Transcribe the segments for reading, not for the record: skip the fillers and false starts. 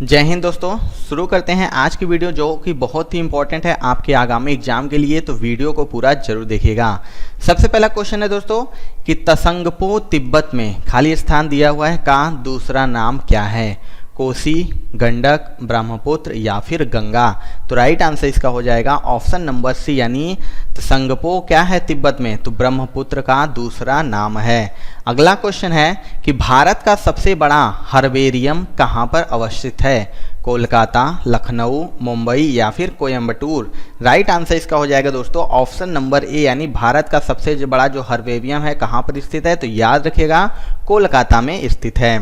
जय हिंद दोस्तों। शुरू करते हैं आज की वीडियो जो कि बहुत ही इंपॉर्टेंट है आपके आगामी एग्जाम के लिए, तो वीडियो को पूरा जरूर देखिएगा। सबसे पहला क्वेश्चन है दोस्तों कि तसंगपो तिब्बत में खाली स्थान दिया हुआ है का दूसरा नाम क्या है? कोसी, गंडक, ब्रह्मपुत्र या फिर गंगा। तो राइट आंसर इसका हो जाएगा ऑप्शन नंबर सी, यानी तसंगपो क्या है तिब्बत में? तो ब्रह्मपुत्र का दूसरा नाम है। अगला क्वेश्चन है कि भारत का सबसे बड़ा हर्बेरियम कहाँ पर अवस्थित है? कोलकाता, लखनऊ, मुंबई या फिर कोयम्बटूर। राइट आंसर इसका हो जाएगा दोस्तों ऑप्शन नंबर ए, यानी भारत का सबसे बड़ा जो हर्बेरियम है कहाँ पर स्थित है? तो याद रखिएगा कोलकाता में स्थित है।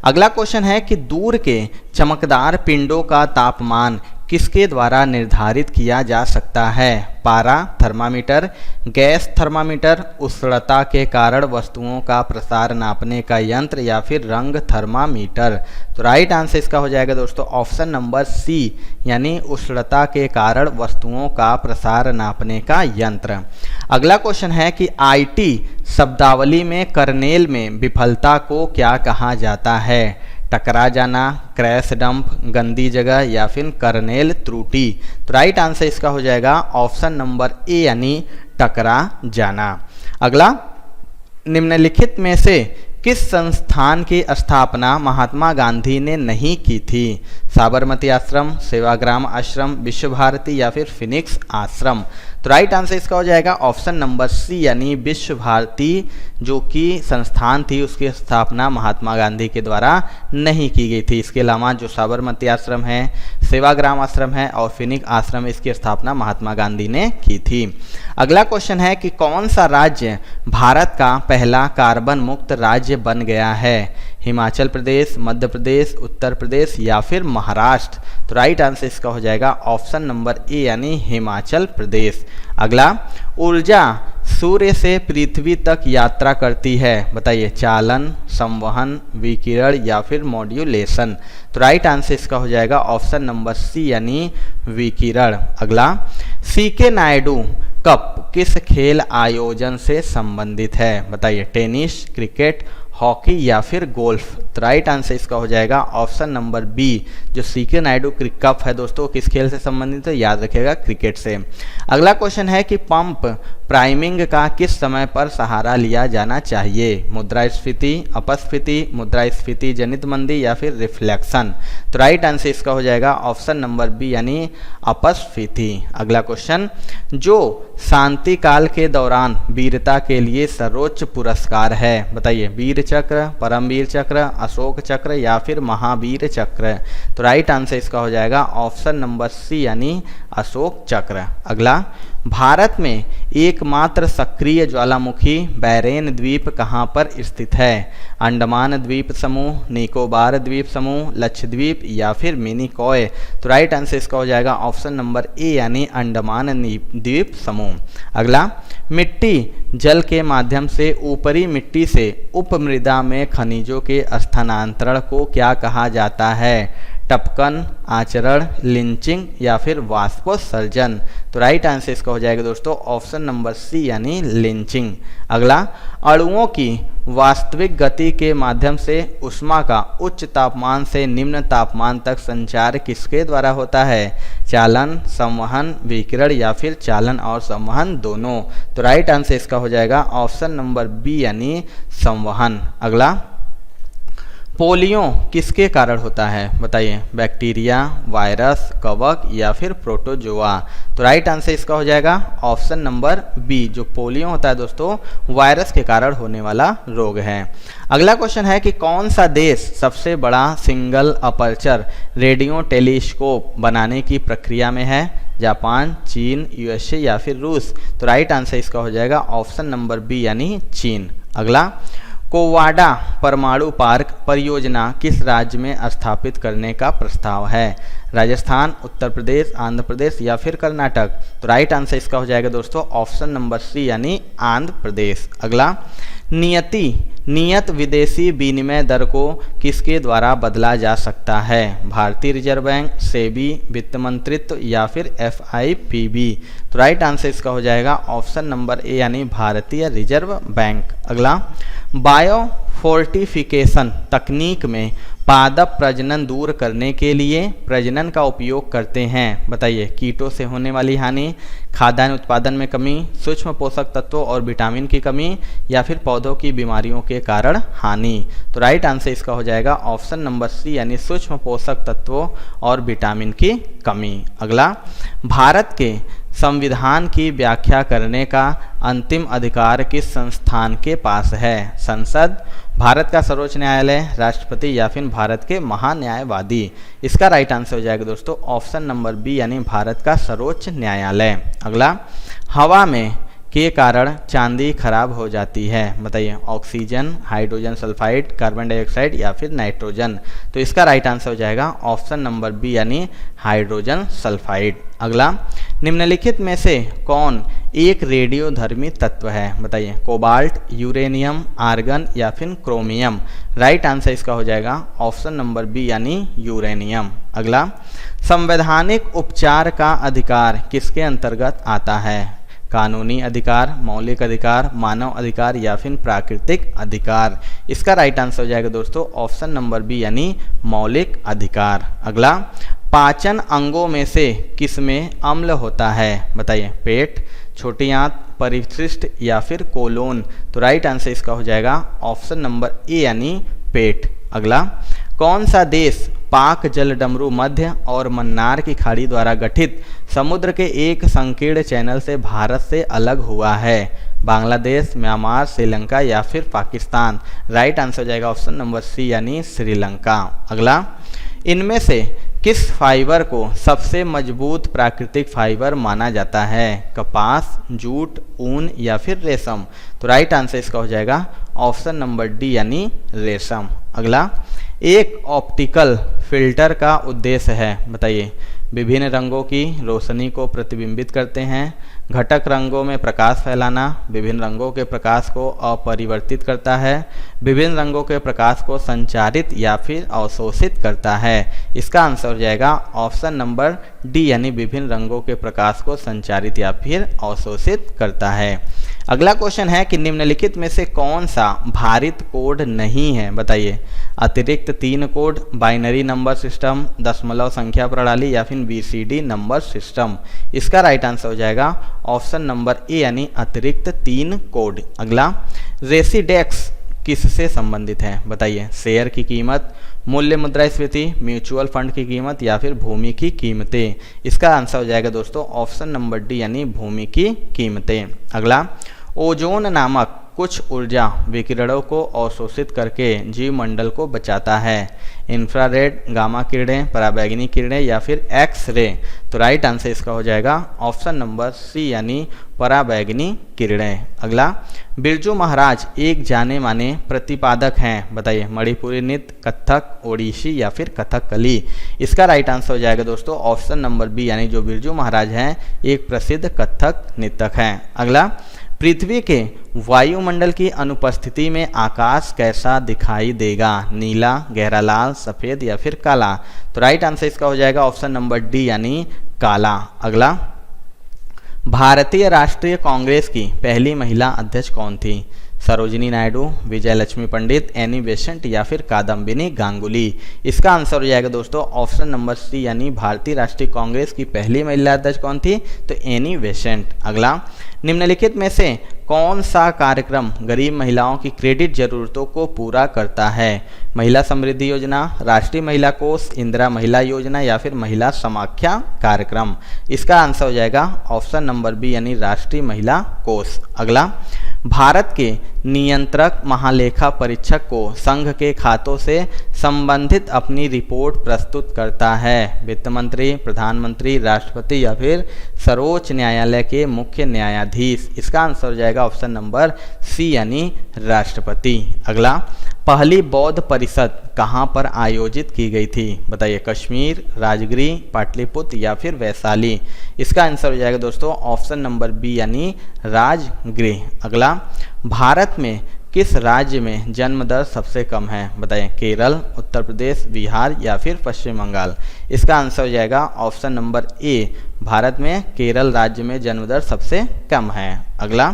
अगला क्वेश्चन है कि दूर के चमकदार पिंडों का तापमान किसके द्वारा निर्धारित किया जा सकता है? पारा, थर्मामीटर, गैस थर्मामीटर, उष्णता के कारण वस्तुओं का प्रसार नापने का यंत्र या फिर रंग थर्मामीटर। तो राइट आंसर इसका हो जाएगा दोस्तों ऑप्शन नंबर सी, यानी उष्णता के कारण वस्तुओं का प्रसार नापने का यंत्र। अगला क्वेश्चन है कि आईटी शब्दावली में कर्नेल में विफलता को क्या कहा जाता है? टकरा जाना, क्रैश डंप, गंदी जगह या फिर कर्नेल त्रुटि। तो राइट आंसर इसका हो जाएगा ऑप्शन नंबर ए, यानी टकरा जाना। अगला, निम्नलिखित में से किस संस्थान की स्थापना महात्मा गांधी ने नहीं की थी? साबरमती आश्रम, सेवाग्राम आश्रम, विश्व भारती या फिर फिनिक्स आश्रम। तो राइट आंसर इसका हो जाएगा ऑप्शन नंबर सी, यानी विश्व भारती जो कि संस्थान थी उसकी स्थापना महात्मा गांधी के द्वारा नहीं की गई थी। इसके अलावा जो साबरमती आश्रम है, सेवाग्राम आश्रम है और फिनिक्स आश्रम, इसकी स्थापना महात्मा गांधी ने की थी। अगला क्वेश्चन है कि कौन सा राज्य भारत का पहला कार्बन मुक्त राज्य बन गया है? हिमाचल प्रदेश, मध्य प्रदेश, उत्तर प्रदेश या फिर महाराष्ट्र। तो राइट आंसर इसका हो जाएगा ऑप्शन नंबर ए, यानी हिमाचल प्रदेश। अगला, ऊर्जा सूर्य से पृथ्वी तक यात्रा करती है, बताइए चालन, संवहन, विकिरण या फिर मॉड्यूलेशन। तो राइट आंसर इसका हो जाएगा ऑप्शन नंबर सी, यानी विकिरण। अगला, सीके नायडू कप किस खेल आयोजन से संबंधित है? बताइए टेनिस, क्रिकेट, हॉकी या फिर गोल्फ। तो राइट आंसर इसका हो जाएगा ऑप्शन नंबर बी, जो सीके नायडू कप है दोस्तों किस खेल से संबंधित है? याद रखिएगा क्रिकेट से। अगला क्वेश्चन है कि पंप प्राइमिंग का किस समय पर सहारा लिया जाना चाहिए? मुद्रास्फीति, अपस्फीति, मुद्रास्फीति जनित मंदी या फिर रिफ्लेक्शन। तो राइट आंसर इसका हो जाएगा ऑप्शन नंबर बी, यानी अपस्फीति। अगला क्वेश्चन, जो शांति काल के दौरान वीरता के लिए सर्वोच्च पुरस्कार है, बताइए वीर चक्र, परमवीर चक्र, अशोक चक्र या फिर महावीर चक्र। तो राइट आंसर इसका हो जाएगा ऑप्शन नंबर सी, यानी अशोक चक्र। अगला, भारत में एकमात्र सक्रिय ज्वालामुखी बैरेन द्वीप कहाँ पर स्थित है? अंडमान द्वीप समूह, निकोबार द्वीप समूह, लक्षद्वीप या फिर मिनिकॉय। तो राइट आंसर इसका हो जाएगा ऑप्शन नंबर ए, यानी अंडमान द्वीप समूह। अगला, मिट्टी जल के माध्यम से ऊपरी मिट्टी से उपमृदा में खनिजों के स्थानांतरण को क्या कहा जाता है? टपकन, आचरण, लिंचिंग या फिर वाष्पोत्सर्जन। तो राइट आंसर इसका हो जाएगा दोस्तों ऑप्शन नंबर सी, यानी लिंचिंग। अगला, अणुओं की वास्तविक गति के माध्यम से ऊष्मा का उच्च तापमान से निम्न तापमान तक संचार किसके द्वारा होता है? चालन, संवहन, विकिरण या फिर चालन और संवहन दोनों। तो राइट आंसर इसका हो जाएगा ऑप्शन नंबर बी, यानी संवहन। अगला, पोलियो किसके कारण होता है? बताइए बैक्टीरिया, वायरस, कवक या फिर प्रोटोजोआ। तो राइट आंसर इसका हो जाएगा ऑप्शन नंबर बी, जो पोलियो होता है दोस्तों वायरस के कारण होने वाला रोग है। अगला क्वेश्चन है कि कौन सा देश सबसे बड़ा सिंगल अपर्चर रेडियो टेलीस्कोप बनाने की प्रक्रिया में है? जापान, चीन, यूएसए या फिर रूस। तो राइट आंसर इसका हो जाएगा ऑप्शन नंबर बी, यानी चीन। अगला, कोवाडा परमाणु पार्क परियोजना किस राज्य में स्थापित करने का प्रस्ताव है? राजस्थान, उत्तर प्रदेश, आंध्र प्रदेश या फिर कर्नाटक। तो राइट आंसर इसका हो जाएगा दोस्तों ऑप्शन नंबर सी, यानी आंध्र प्रदेश। अगला, नियत विदेशी विनिमय दर को किसके द्वारा बदला जा सकता है? भारतीय रिजर्व बैंक, सेबी, वित्त मंत्रित्व या फिर FIPB। तो राइट आंसर इसका हो जाएगा ऑप्शन नंबर ए, यानी भारतीय रिजर्व बैंक। अगला, बायो फोर्टिफिकेशन तकनीक में पादप प्रजनन दूर करने के लिए प्रजनन का उपयोग करते हैं? बताइए। कीटों से होने वाली हानि, खाद्यान्न उत्पादन में कमी, सूक्ष्म पोषक तत्वों और विटामिन की कमी, या फिर पौधों की बीमारियों के कारण हानि। तो राइट आंसर इसका हो जाएगा ऑप्शन नंबर सी, यानी सूक्ष्म पोषक तत्वों और विटामिन की कमी। अगला, भारत के संविधान की व्याख्या करने का अंतिम अधिकार किस संस्थान के पास है? संसद, भारत का सर्वोच्च न्यायालय, राष्ट्रपति, या फिर भारत के महान्यायवादी। इसका राइट आंसर हो जाएगा दोस्तों ऑप्शन नंबर बी, यानी भारत का सर्वोच्च न्यायालय। अगला, हवा में के कारण चांदी खराब हो जाती है? बताइए। Oxygen, hydrogen sulphide, carbon dioxide, या फिर नाइट्रोजन। तो इसका राइट आंसर हो जाएगा ऑप्शन नंबर बी, यानी हाइड्रोजन सल्फाइड। अगला, निम्नलिखित में से कौन एक रेडियोधर्मी तत्व है? बताइए। कोबाल्ट, यूरेनियम, आर्गन, या फिर क्रोमियम। राइट आंसर इसका हो जाएगा ऑप्शन नंबर बी, यानी यूरेनियम। अगला, संवैधानिक उपचार का अधिकार किसके अंतर्गत आता है? कानूनी अधिकार, मौलिक अधिकार, मानव अधिकार, या फिर प्राकृतिक अधिकार। इसका राइट आंसर हो जाएगा दोस्तों ऑप्शन नंबर बी, यानी मौलिक अधिकार। अगला, पाचन अंगों में से किस में अम्ल होता है? बताइए। पेट, छोटी आंत, परिशिष्ट, या फिर कोलोन। तो राइट आंसर इसका हो जाएगा ऑप्शन नंबर ए, यानी पेट। अगला, कौन सा देश पाक जल डमरू मध्य और मन्नार की खाड़ी द्वारा गठित समुद्र के एक संकीर्ण चैनल से भारत से अलग हुआ है? बांग्लादेश, म्यांमार, श्रीलंका, या फिर पाकिस्तान। राइट आंसर हो जाएगा ऑप्शन नंबर सी, यानी श्रीलंका। अगला, इनमें से किस फाइबर को सबसे मजबूत प्राकृतिक फाइबर माना जाता है? कपास, जूट, ऊन, या फिर रेशम। तो राइट आंसर इसका हो जाएगा ऑप्शन नंबर डी, यानी रेशम। अगला, एक ऑप्टिकल फिल्टर का उद्देश्य है? बताइए। विभिन्न रंगों की रोशनी को प्रतिबिंबित करते हैं, घटक रंगों में प्रकाश फैलाना, विभिन्न रंगों के प्रकाश को अपरिवर्तित करता है, विभिन्न रंगों के प्रकाश को संचारित या फिर अवशोषित करता है। इसका आंसर हो जाएगा ऑप्शन नंबर डी, यानी विभिन्न रंगों के प्रकाश को संचारित या फिर अवशोषित करता है। अगला क्वेश्चन है कि निम्नलिखित में से कौन सा भारित कोड नहीं है? बताइए। अतिरिक्त 3 कोड, बाइनरी नंबर सिस्टम, दशमलव संख्या प्रणाली, या फिर बीसीडी नंबर सिस्टम। इसका राइट आंसर हो जाएगा ऑप्शन नंबर ए, यानी अतिरिक्त 3 कोड। अगला, रेसिडेक्स किससे संबंधित है? बताइए। शेयर की कीमत, मूल्य मुद्रास्फीति, म्यूचुअल फंड की कीमत, या फिर भूमि की कीमतें। इसका आंसर हो जाएगा दोस्तों ऑप्शन नंबर डी, यानी भूमि की कीमतें। अगला, ओजोन नामक कुछ ऊर्जा विकिरणों को अवशोषित करके जीवमंडल को बचाता है। इंफ्रारेड, गामा किरणें, पराबैंगनी किरणें, या फिर एक्स रे। तो राइट आंसर इसका हो जाएगा ऑप्शन नंबर सी, यानी पराबैंगनी किरणें। अगला, बिरजू महाराज एक जाने माने प्रतिपादक हैं? बताइए। मणिपुरी नृत्य, कथक, ओडिसी, या फिर कथकली। इसका राइट आंसर हो जाएगा दोस्तों ऑप्शन नंबर बी, यानी जो बिरजू महाराज हैं एक प्रसिद्ध कथक नृतक हैं। अगला, पृथ्वी के वायुमंडल की अनुपस्थिति में आकाश कैसा दिखाई देगा? नीला, गहरा लाल, सफ़ेद, या फिर काला। तो राइट आंसर इसका हो जाएगा ऑप्शन नंबर डी, यानी काला। अगला, भारतीय राष्ट्रीय कांग्रेस की पहली महिला अध्यक्ष कौन थी? सरोजिनी नायडू, विजय लक्ष्मी पंडित, एनी बेसेंट, या फिर कादम्बिनी गांगुली। इसका आंसर हो जाएगा दोस्तों ऑप्शन नंबर सी, यानी भारतीय राष्ट्रीय कांग्रेस की पहली महिला अध्यक्ष कौन थी? तो एनी बेसेंट। अगला, निम्नलिखित में से कौन सा कार्यक्रम गरीब महिलाओं की क्रेडिट जरूरतों को पूरा करता है? महिला समृद्धि योजना, राष्ट्रीय महिला कोष, इंदिरा महिला योजना, या फिर महिला समाख्या कार्यक्रम। इसका आंसर हो जाएगा ऑप्शन नंबर बी, यानी राष्ट्रीय महिला कोष। अगला, भारत के नियंत्रक महालेखा परीक्षक को संघ के खातों से संबंधित अपनी रिपोर्ट प्रस्तुत करता है? वित्त मंत्री, प्रधानमंत्री, राष्ट्रपति, या फिर सर्वोच्च न्यायालय के मुख्य न्यायाधीश। इसका आंसर हो जाएगा ऑप्शन नंबर सी, यानी राष्ट्रपति। अगला, पहली बौद्ध परिषद कहाँ पर आयोजित की गई थी? बताइए। कश्मीर, राजगृह, पाटलिपुत्र, या फिर वैशाली। इसका आंसर हो जाएगा दोस्तों ऑप्शन नंबर बी, यानी राजगृह। अगला, भारत में किस राज्य में जन्म दर सबसे कम है? बताइए, केरल, उत्तर प्रदेश, बिहार या फिर पश्चिम बंगाल। इसका आंसर हो जाएगा ऑप्शन नंबर ए, भारत में केरल राज्य में जन्म दर सबसे कम है। अगला,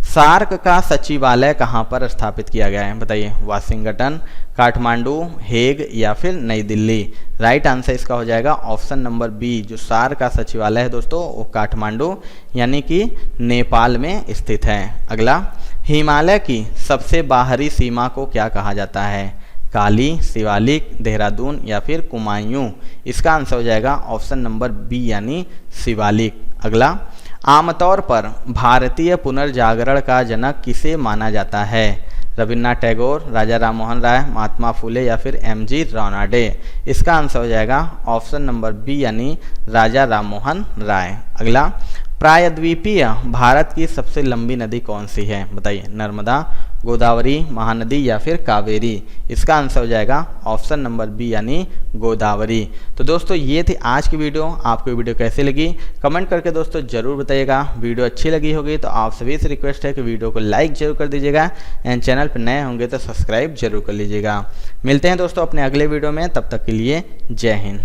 सार्क का सचिवालय कहाँ पर स्थापित किया गया है? बताइए, वाशिंगटन, काठमांडू, हेग या फिर नई दिल्ली। राइट आंसर इसका हो जाएगा ऑप्शन नंबर बी, जो सार्क का सचिवालय है दोस्तों वो काठमांडू यानी कि नेपाल में स्थित है। अगला, हिमालय की सबसे बाहरी सीमा को क्या कहा जाता है? काली, शिवालिक, देहरादून या फिर कुमायूं। इसका आंसर हो जाएगा ऑप्शन नंबर बी यानी शिवालिक। अगला, आमतौर पर भारतीय पुनर्जागरण का जनक किसे माना जाता है? रविन्द्रनाथ टैगोर, राजा राममोहन राय, महात्मा फुले या फिर एमजी रानाडे। इसका आंसर हो जाएगा ऑप्शन नंबर बी यानी राजा राममोहन राय। अगला, प्रायद्वीपीय भारत की सबसे लंबी नदी कौन सी है? बताइए, नर्मदा, गोदावरी, महानदी या फिर कावेरी। इसका आंसर हो जाएगा ऑप्शन नंबर बी यानी गोदावरी। तो दोस्तों ये थी आज की वीडियो। आपको वीडियो कैसी लगी कमेंट करके दोस्तों जरूर बताइएगा। वीडियो अच्छी लगी होगी तो आप सभी से रिक्वेस्ट है कि वीडियो को लाइक जरूर कर दीजिएगा एंड चैनल पर नए होंगे तो सब्सक्राइब जरूर कर लीजिएगा। मिलते हैं दोस्तों अपने अगले वीडियो में, तब तक के लिए जय हिंद।